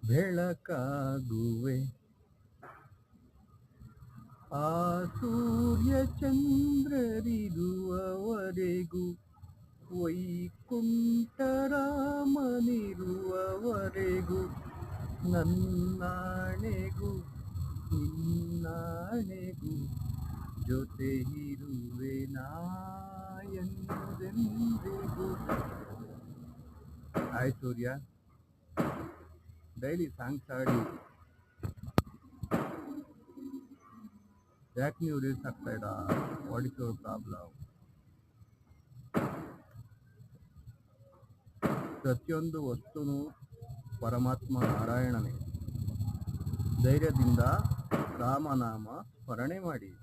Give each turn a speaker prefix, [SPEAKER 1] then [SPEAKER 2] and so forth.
[SPEAKER 1] ಬೆಳಕಾಗುವೆ ಆ ಸೂರ್ಯ ಚಂದ್ರರಿರುವವರೆಗೂ, ವೈಕುಂಠರಾಮನಿರುವವರೆಗೂ, ನನ್ನಾಣೆಗೂ ನಿನ್ನಾಣೆಗೂ ಜೊತೆ ಇರುವೆ ನಾ ಎಂದೆಂದಿಗೂ. ಹಾಯ್ ಸೂರ್ಯ, ಡೈಲಿ ಸಾಂಗ್ಸ್ ಹಾಡಿ ಯಾಕೆ ನೀವು ರೀಲ್ಸ್ ಆಗ್ತಾ ಇರಾ? What is your problem? ಪ್ರತಿಯೊಂದು ವಸ್ತುನು ಪರಮಾತ್ಮ ನಾರಾಯಣನೇ. ಧೈರ್ಯದಿಂದ ರಾಮನಾಮ ಸ್ಮರಣೆ ಮಾಡಿ.